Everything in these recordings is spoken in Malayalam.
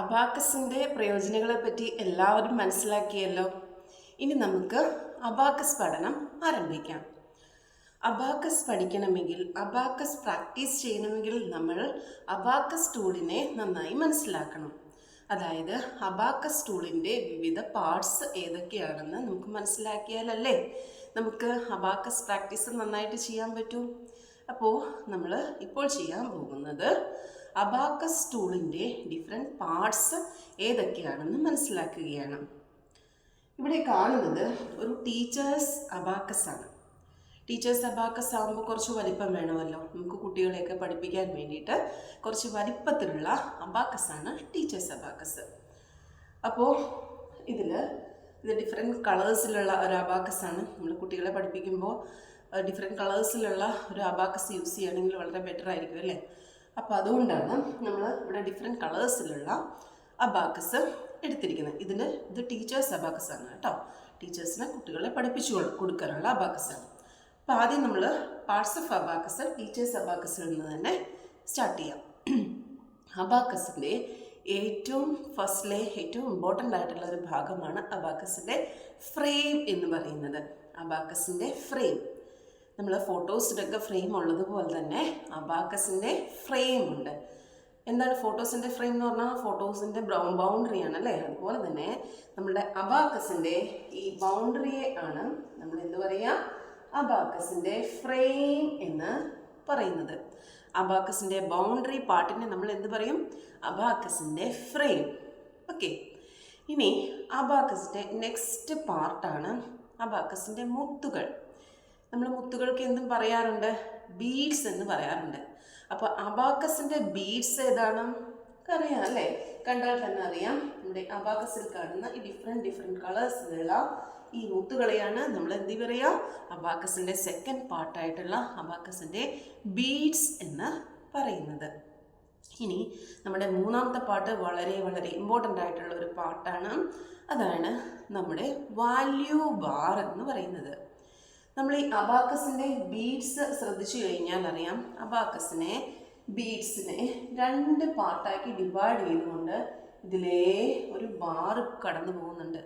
അബാക്കസിൻ്റെ പ്രയോജനങ്ങളെ പറ്റി എല്ലാവരും മനസ്സിലാക്കിയല്ലോ. ഇനി നമുക്ക് അബാക്കസ് പഠനം ആരംഭിക്കാം. അബാക്കസ് പഠിക്കണമെങ്കിൽ, അബാക്കസ് പ്രാക്ടീസ് ചെയ്യണമെങ്കിൽ നമ്മൾ അബാക്കസ് ടൂളിനെ നന്നായി മനസ്സിലാക്കണം. അതായത് അബാക്കസ് ടൂളിൻ്റെ വിവിധ പാർട്സ് ഏതൊക്കെയാണെന്ന് നമുക്ക് മനസ്സിലാക്കിയാലല്ലേ നമുക്ക് അബാക്കസ് പ്രാക്ടീസ് നന്നായിട്ട് ചെയ്യാൻ പറ്റൂ. അപ്പോൾ നമ്മൾ ഇപ്പോൾ ചെയ്യാൻ പോകുന്നത് അബാക്കസ് ടൂളിൻ്റെ ഡിഫറെൻറ്റ് പാർട്സ് ഏതൊക്കെയാണെന്ന് മനസ്സിലാക്കുകയാണ്. ഇവിടെ കാണുന്നത് ഒരു ടീച്ചേഴ്സ് അബാക്കസ് ആണ്. ടീച്ചേഴ്സ് അബാക്കസ് ആകുമ്പോൾ കുറച്ച് വലിപ്പം വേണമല്ലോ. നമുക്ക് കുട്ടികളെയൊക്കെ പഠിപ്പിക്കാൻ വേണ്ടിയിട്ട് കുറച്ച് വലിപ്പത്തിലുള്ള അബാക്കസ് ആണ് ടീച്ചേഴ്സ് അബാക്കസ്. അപ്പോൾ ഇത് ഡിഫറെൻറ്റ് കളേഴ്സിലുള്ള ഒരു അബാക്കസ് ആണ്. നമ്മൾ കുട്ടികളെ പഠിപ്പിക്കുമ്പോൾ ഡിഫറെൻറ്റ് കളേഴ്സിലുള്ള ഒരു അബാക്കസ് യൂസ് ചെയ്യുകയാണെങ്കിൽ വളരെ ബെറ്റർ ആയിരിക്കും അല്ലേ. അപ്പോൾ അതുകൊണ്ടാണ് നമ്മൾ ഇവിടെ ഡിഫറെൻറ്റ് കളേഴ്സിലുള്ള അബാക്കസ് എടുത്തിരിക്കുന്നത്. ഇത് ടീച്ചേഴ്സ് അബാക്കസ് ആണ് കേട്ടോ. ടീച്ചേഴ്സിനെ കുട്ടികളെ പഠിപ്പിച്ചു കൊടുക്കാനുള്ള അബാക്കസ് ആണ്. അപ്പോൾ ആദ്യം നമ്മൾ പാർട്സ് ഓഫ് അബാക്കസ് ടീച്ചേഴ്സ് അബാക്കസിൽ നിന്ന് തന്നെ സ്റ്റാർട്ട് ചെയ്യാം. അബാക്കസിൻ്റെ ഏറ്റവും ഇമ്പോർട്ടൻ്റ് ആയിട്ടുള്ള ഒരു ഭാഗമാണ് അബാക്കസിൻ്റെ ഫ്രെയിം എന്ന് പറയുന്നത്. അബാക്കസിൻ്റെ ഫ്രെയിം, നമ്മൾ ഫോട്ടോസിലൊക്കെ ഫ്രെയിം ഉള്ളതുപോലെ തന്നെ അബാക്കസിൻ്റെ ഫ്രെയിം ഉണ്ട്. എന്താണ് ഫോട്ടോസിൻ്റെ ഫ്രെയിം എന്ന് പറഞ്ഞാൽ ഫോട്ടോസിൻ്റെ ബൗണ്ടറിയാണ് അല്ലേ. അതുപോലെ തന്നെ നമ്മുടെ അബാക്കസിൻ്റെ ഈ ബൗണ്ടറിയെ ആണ് നമ്മൾ എന്ത് പറയുക, അബാക്കസിൻ്റെ ഫ്രെയിം എന്ന് പറയുന്നത്. അബാക്കസിൻ്റെ ബൗണ്ടറി പാർട്ടിനെ നമ്മൾ എന്ത് പറയും, അബാക്കസിൻ്റെ ഫ്രെയിം. ഓക്കെ, ഇനി അബാക്കസിൻ്റെ നെക്സ്റ്റ് പാർട്ടാണ് അബാക്കസിൻ്റെ മുത്തുകൾ. നമ്മൾ മുത്തുകൾക്ക് എന്തും പറയാറുണ്ട്, ബീഡ്സ് എന്ന് പറയാറുണ്ട്. അപ്പോൾ അബാക്കസിൻ്റെ ബീഡ്സ് ഏതാണ് അറിയാം അല്ലേ. കണ്ടാൽ തന്നെ അറിയാം. നമ്മുടെ അബാക്കസിൽ കാണുന്ന ഈ ഡിഫറെൻറ്റ് കളേഴ്സിലുള്ള ഈ മുത്തുകളെയാണ് നമ്മൾ എന്ത് പറയുക, അബാക്കസിൻ്റെ സെക്കൻഡ് പാർട്ടായിട്ടുള്ള അബാക്കസിൻ്റെ ബീഡ്സ് എന്ന് പറയുന്നത്. ഇനി നമ്മുടെ മൂന്നാമത്തെ പാർട്ട് വളരെ ഇമ്പോർട്ടൻ്റ് ആയിട്ടുള്ള ഒരു പാർട്ടാണ്. അതാണ് നമ്മുടെ വാല്യൂ ബാർ എന്ന് പറയുന്നത്. നമ്മൾ ഈ അബാക്കസിൻ്റെ ബീഡ്സ് ശ്രദ്ധിച്ചു കഴിഞ്ഞാൽ അറിയാം, അബാക്കസിനെ ബീഡ്സിനെ രണ്ട് പാർട്ടാക്കി ഡിവൈഡ് ചെയ്തുകൊണ്ട് ഇതിലേ ഒരു ബാർ കടന്നു പോകുന്നുണ്ട്.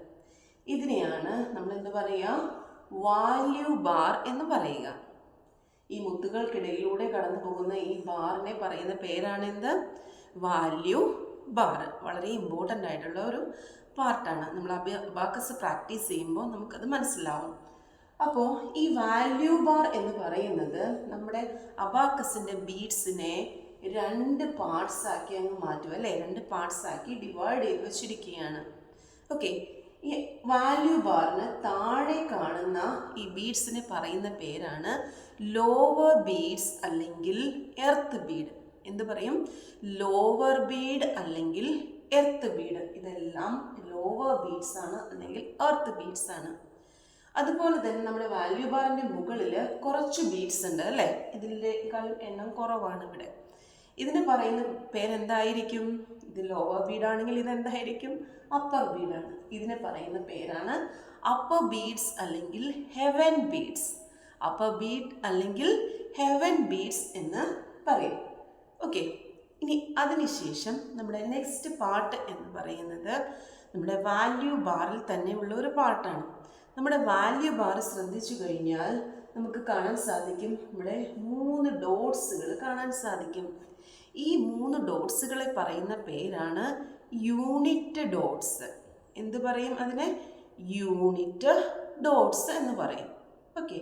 ഇതിനെയാണ് നമ്മൾ എന്ത് പറയുക, വാല്യൂ ബാർ എന്ന് പറയുക. ഈ മുത്തുകൾക്കിടയിലൂടെ കടന്നു പോകുന്ന ഈ ബാറിനെ പറയുന്ന പേരാണ് എന്ത്, വാല്യൂ ബാർ. വളരെ ഇമ്പോർട്ടൻ്റ് ആയിട്ടുള്ള ഒരു പാർട്ടാണ്. നമ്മൾ അബാക്കസ് പ്രാക്ടീസ് ചെയ്യുമ്പോൾ നമുക്കത് മനസ്സിലാവും. അപ്പോൾ ഈ വാല്യൂ ബാർ എന്ന് പറയുന്നത് നമ്മുടെ അബാക്കസിൻ്റെ ബീഡ്സിനെ രണ്ട് പാർട്സ് ആക്കി അങ്ങ് മാറ്റും അല്ലേ. രണ്ട് പാർട്സ് ആക്കി ഡിവൈഡ് ചെയ്ത് വെച്ചിരിക്കുകയാണ്. ഓക്കെ, ഈ വാല്യൂ ബാറിന് താഴെ കാണുന്ന ഈ ബീഡ്സിനെ പറയുന്ന പേരാണ് ലോവർ ബീഡ്സ് അല്ലെങ്കിൽ എർത്ത് ബീഡ്. എന്ത് പറയും, ലോവർ ബീഡ് അല്ലെങ്കിൽ എർത്ത് ബീഡ്. ഇതെല്ലാം ലോവർ ബീഡ്സ് ആണ് അല്ലെങ്കിൽ എർത്ത് ബീഡ്സ് ആണ്. അതുപോലെ തന്നെ നമ്മുടെ വാല്യൂ ബാറിൻ്റെ മുകളിൽ കുറച്ച് ബീഡ്സ് ഉണ്ട് അല്ലേ. ഇതിലേക്കാളും എണ്ണം കുറവാണ് ഇവിടെ. ഇതിന് പറയുന്ന പേരെന്തായിരിക്കും, ഇത് ലോവർ ബീഡാണെങ്കിൽ ഇതെന്തായിരിക്കും, അപ്പർ ബീഡാണ്. ഇതിനെ പറയുന്ന പേരാണ് അപ്പർ ബീഡ്സ് അല്ലെങ്കിൽ ഹെവൻ ബീഡ്സ്. അപ്പർ ബീഡ് അല്ലെങ്കിൽ ഹെവൻ ബീഡ്സ് എന്ന് പറയും. ഓക്കെ, ഇനി അതിനുശേഷം നമ്മുടെ നെക്സ്റ്റ് പാർട്ട് എന്ന് പറയുന്നത് നമ്മുടെ വാല്യൂ ബാറിൽ തന്നെ ഉള്ള ഒരു പാർട്ടാണ്. നമ്മുടെ വാല്യൂ ബാർ ശ്രദ്ധിച്ചു കഴിഞ്ഞാൽ നമുക്ക് കാണാൻ സാധിക്കും, ഇവിടെ 3 ഡോട്ട്സുകൾ കാണാൻ സാധിക്കും. ഈ 3 ഡോട്ട്സുകളെ പറയുന്ന പേരാണ് യൂണിറ്റ് ഡോട്ട്സ്. എന്ത് പറയും അതിനെ, യൂണിറ്റ് ഡോട്ട്സ് എന്ന് പറയും. ഓക്കെ,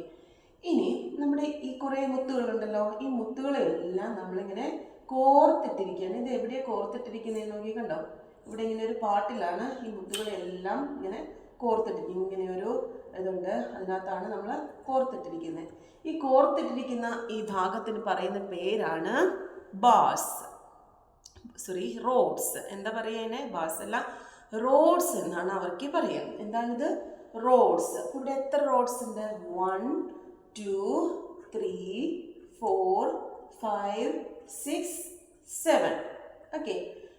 ഇനി നമ്മുടെ ഈ കുറേ മുത്തുകളുണ്ടല്ലോ, ഈ മുത്തുകളെല്ലാം നമ്മളിങ്ങനെ കോർത്തിട്ടിരിക്കുകയാണ്. ഇത് എവിടെയാണ് കോർത്തിട്ടിരിക്കുന്നതെന്ന് നോക്കി കണ്ടോ. ഇവിടെ ഇങ്ങനെ ഒരു പാട്ടിലാണ് ഈ മുത്തുകളെല്ലാം ഇങ്ങനെ കോർത്തിട്ടിരിക്കും. ഇങ്ങനെ ഒരു ഇതുണ്ട്, അതിനകത്താണ് നമ്മൾ കോർത്തിട്ടിരിക്കുന്നത്. ഈ കോർത്തിട്ടിരിക്കുന്ന ഈ ഭാഗത്തിന് പറയുന്ന പേരാണ് റോഡ്സ്. എന്താ പറയുക, ബാസ് അല്ല, റോഡ്സ് എന്നാണ് അവർക്ക് പറയാം. എന്താണിത്, റോഡ്സ്. ഇവിടെ എത്ര റോഡ്സ് ഉണ്ട്, 1 2 3 4 5 6 7. ഓക്കെ,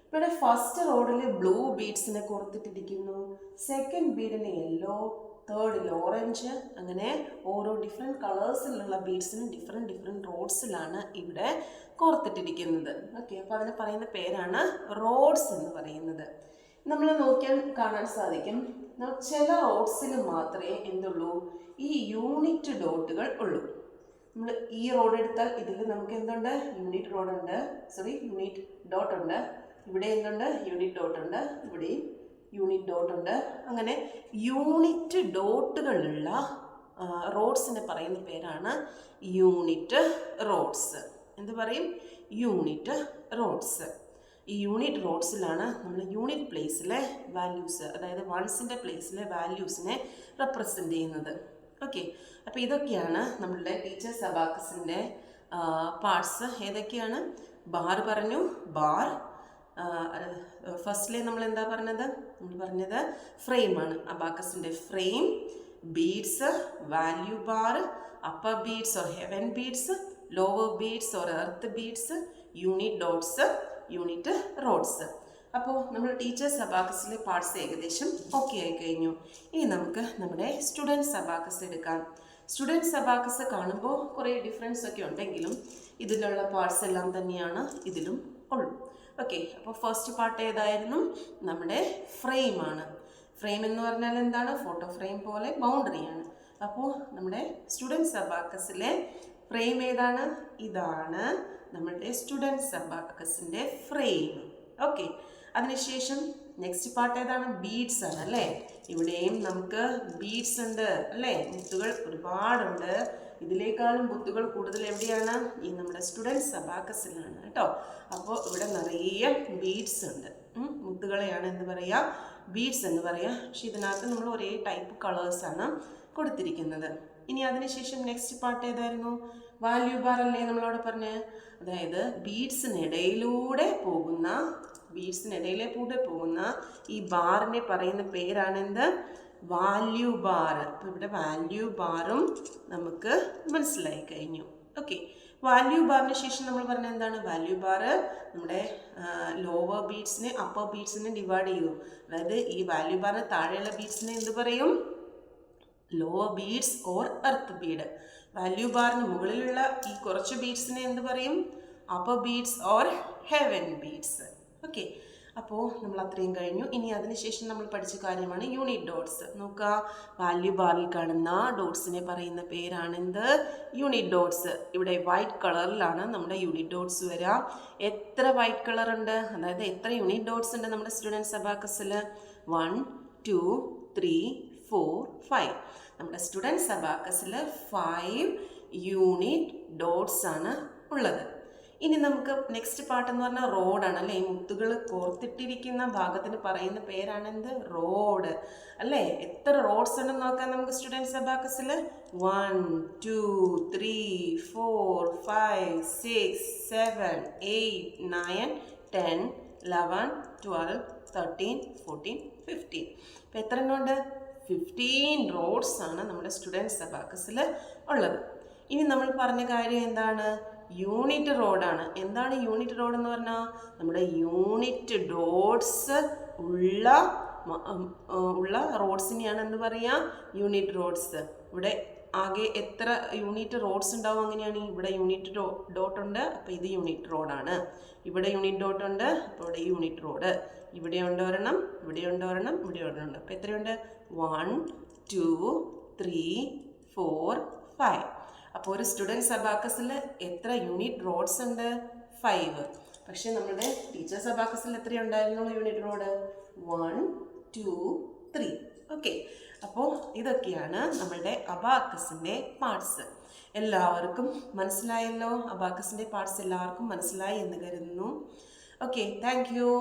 ഇവിടെ ഫസ്റ്റ് റോഡിൽ ബ്ലൂ ബീഡ്സിനെ കോർത്തിട്ടിരിക്കുന്നു, സെക്കൻഡ് ബീഡിന് യെല്ലോ, തേർഡിൽ ഓറഞ്ച്. അങ്ങനെ ഓരോ ഡിഫറെൻറ്റ് കളേഴ്സിലുള്ള ബീഡ്സിന് ഡിഫറെൻറ്റ് റോഡ്സിലാണ് ഇവിടെ കോർത്തിട്ടിരിക്കുന്നത്. ഓക്കെ, അപ്പോൾ അതിന് പറയുന്ന പേരാണ് റോഡ്സ് എന്ന് പറയുന്നത്. നമ്മൾ നോക്കിയാൽ കാണാൻ സാധിക്കും, ചില റോഡ്സിൽ മാത്രമേ എന്തുള്ളൂ, ഈ യൂണിറ്റ് ഡോട്ടുകൾ ഉള്ളൂ. നമ്മൾ ഈ റോഡ് എടുത്താൽ ഇതിൽ നമുക്ക് എന്തുണ്ട്, യൂണിറ്റ് ഡോട്ട് ഉണ്ട്. ഇവിടെ എന്തുണ്ട്, യൂണിറ്റ് ഡോട്ട് ഉണ്ട്. ഇവിടെയും യൂണിറ്റ് ഡോട്ട് ഉണ്ട്. അങ്ങനെ യൂണിറ്റ് ഡോട്ടുകളുള്ള റോഡ്സിനെ പറയുന്ന പേരാണ് യൂണിറ്റ് റോഡ്സ്. എന്ത് പറയും, യൂണിറ്റ് റോഡ്സ്. ഈ യൂണിറ്റ് റോഡ്സിലാണ് നമ്മൾ യൂണിറ്റ് പ്ലേസിലെ വാല്യൂസ്, അതായത് വൺസിൻ്റെ പ്ലേസിലെ വാല്യൂസിനെ റെപ്രസെൻ്റ് ചെയ്യുന്നത്. ഓക്കെ, അപ്പോൾ ഇതൊക്കെയാണ് നമ്മളുടെ ടീച്ചേഴ്സ് അബാക്കസിൻ്റെ പാർട്സ്. ഏതൊക്കെയാണ്? ബാർ പറഞ്ഞു, ബാർ. ഫസ്റ്റിലെ നമ്മൾ എന്താ പറഞ്ഞത്? നമ്മൾ പറഞ്ഞത് ഫ്രെയിമാണ്, അബാക്കസിൻ്റെ frame. Beads, value bar, upper beads or heaven beads, lower beads or earth beads, unit dots, unit rods. അപ്പോൾ നമ്മൾ ടീച്ചേഴ്സ് അബാക്കസിലെ പാർട്സ് ഏകദേശം ഓക്കെ ആയി കഴിഞ്ഞു. ഇനി നമുക്ക് നമ്മുടെ സ്റ്റുഡൻസ് അബാക്കസ് എടുക്കാം. സ്റ്റുഡൻസ് അബാക്കസ് കാണുമ്പോൾ കുറേ ഡിഫറൻസ് ഒക്കെ ഉണ്ടെങ്കിലും ഇതിലുള്ള പാർട്സ് എല്ലാം തന്നെയാണ് ഇതിലും ഉള്ളൂ. ഓക്കെ, അപ്പോൾ ഫസ്റ്റ് പാർട്ട് ഏതായിരുന്നു? നമ്മുടെ ഫ്രെയിമാണ്. ഫ്രെയിം എന്ന് പറഞ്ഞാൽ എന്താണ്? ഫോട്ടോ ഫ്രെയിം പോലെ ബൗണ്ടറിയാണ്. അപ്പോൾ നമ്മുടെ സ്റ്റുഡൻസ് അബാക്കസിലെ ഫ്രെയിം ഏതാണ്? ഇതാണ് നമ്മുടെ സ്റ്റുഡൻസ് അബാക്കസിൻ്റെ ഫ്രെയിം. ഓക്കെ, അതിനുശേഷം നെക്സ്റ്റ് പാർട്ട് ഏതാണ്? ബീഡ്സ് ആണ് അല്ലേ. ഇവിടെയും നമുക്ക് ബീഡ്സ് ഉണ്ട് അല്ലേ, മുത്തുകൾ ഒരുപാടുണ്ട്. ഇതിനേക്കാളും മുത്തുകൾ കൂടുതൽ എവിടെയാണ്? ഈ നമ്മുടെ സ്റ്റുഡൻസ് അബാക്കസിലാണ് കേട്ടോ. അപ്പോൾ ഇവിടെ നിറയെ ബീഡ്സ് ഉണ്ട്. മുത്തുകളെയാണ് എന്ത് പറയുക? ബീഡ്സ് എന്ന് പറയുക. പക്ഷെ ഇതിനകത്ത് നമ്മൾ ഒരേ ടൈപ്പ് കളേഴ്സാണ് കൊടുത്തിരിക്കുന്നത്. ഇനി അതിനുശേഷം നെക്സ്റ്റ് പാർട്ട് ഏതായിരുന്നു? വാല്യൂ ബാർ അല്ലേ നമ്മളവിടെ പറഞ്ഞ്. അതായത് ബീഡ്സിനിടയിലൂടെ പോകുന്ന ഈ ബാറിനെ പറയുന്ന പേരാണെന്ത്? Value bar. അപ്പോൾ ഇവിടെ വാല്യൂ ബാറും നമുക്ക് മനസ്സിലായി കഴിഞ്ഞു. ഓക്കെ, വാല്യൂ ബാറിന് ശേഷം നമ്മൾ പറഞ്ഞ എന്താണ്? വാല്യൂ ബാർ നമ്മുടെ ലോവർ ബീഡ്സിനെ അപ്പർ ബീഡ്സിനെ ഡിവൈഡ് ചെയ്തു. അതായത് ഈ വാല്യൂ ബാറിന് താഴെയുള്ള ബീഡ്സിനെ എന്ത് പറയും? Lower beads or earth bead. Value ബാറിന് മുകളിലുള്ള ഈ കുറച്ച് ബീഡ്സിനെ എന്ത് പറയും? Upper beads or heaven beads. Okay, അപ്പോൾ നമ്മൾ അത്രയും കഴിഞ്ഞു. ഇനി അതിനുശേഷം നമ്മൾ പഠിച്ച കാര്യമാണ് യൂണിറ്റ് ഡോട്ട്സ്. നോക്കുക, വാല്യൂ ബാറിൽ കാണുന്ന ഡോട്ട്സിനെ പറയുന്ന പേരാണെന്ത്? Unit dots. ഇവിടെ വൈറ്റ് കളറിലാണ് നമ്മുടെ യൂണിറ്റ് ഡോട്ട്സ് വരിക. എത്ര വൈറ്റ് കളർ ഉണ്ട്? അതായത് എത്ര യൂണിറ്റ് ഡോട്ട്സ് ഉണ്ട് നമ്മുടെ സ്റ്റുഡൻസ് അബാക്കസിൽ? 1 2 3 4 5. നമ്മുടെ സ്റ്റുഡൻസ് അബാക്കസിൽ 5 യൂണിറ്റ് ഡോട്ട്സ് ആണ് ഉള്ളത്. ഇനി നമുക്ക് നെക്സ്റ്റ് പാർട്ട് എന്ന് പറഞ്ഞാൽ റോഡാണ് അല്ലേ. ഈ മുത്തുകൾ കോർത്തിട്ടിരിക്കുന്ന ഭാഗത്തിന് പറയുന്ന പേരാണെന്ത്? റോഡ് അല്ലേ. എത്ര റോഡ്സ് ഉണ്ടെന്ന് നോക്കാം നമുക്ക് സ്റ്റുഡൻസ് അബാക്കസിൽ. 1 2 3 4 5 6 7 8 9 10 11 12 13 14 15. അപ്പോൾ എത്ര എണ്ണമുണ്ട്? 15 റോഡ്സ് ആണ് നമ്മുടെ സ്റ്റുഡൻസ് അബാക്കസിൽ ഉള്ളത്. ഇനി നമ്മൾ പറഞ്ഞ കാര്യം എന്താണ്? യൂണിറ്റ് റോഡാണ്. എന്താണ് യൂണിറ്റ് റോഡ് എന്ന് പറഞ്ഞാൽ? നമ്മുടെ യൂണിറ്റ് ഡോട്ട്സ് ഉള്ള റോഡ്സിനെയാണ് എന്ത് പറയുക? Unit rods. ഇവിടെ ആകെ എത്ര യൂണിറ്റ് റോഡ്സ് ഉണ്ടാവും? അങ്ങനെയാണ്. ഇവിടെ യൂണിറ്റ് ഡോട്ട് ഉണ്ട്, അപ്പോൾ ഇത് യൂണിറ്റ് റോഡാണ്. ഇവിടെ യൂണിറ്റ് ഡോട്ട് ഉണ്ട്, അപ്പോൾ ഇവിടെ യൂണിറ്റ് റോഡ്. ഇവിടെ ഉണ്ട് ഒരെണ്ണം, ഇവിടെ ഉണ്ട് ഒരെണ്ണം, ഇവിടെ ഒരെണ്ണം. അപ്പോൾ എത്രയുണ്ട്? 1 2 3 4 5. അപ്പോൾ ഒരു സ്റ്റുഡൻസ് അബാക്കസിൽ എത്ര യൂണിറ്റ് റോഡ്സ് ഉണ്ട്? 5. പക്ഷേ നമ്മുടെ ടീച്ചേഴ്സ് അബാക്കസിൽ എത്രയുണ്ടായിരുന്നു യൂണിറ്റ് റോഡ്? 1 2 3. ഓക്കെ, അപ്പോൾ ഇതൊക്കെയാണ് നമ്മളുടെ അബാക്കസിൻ്റെ പാർട്സ്. എല്ലാവർക്കും മനസ്സിലായല്ലോ? അബാക്കസിൻ്റെ പാർട്സ് എല്ലാവർക്കും മനസ്സിലായി എന്ന് കരുതുന്നു. Okay, thank you.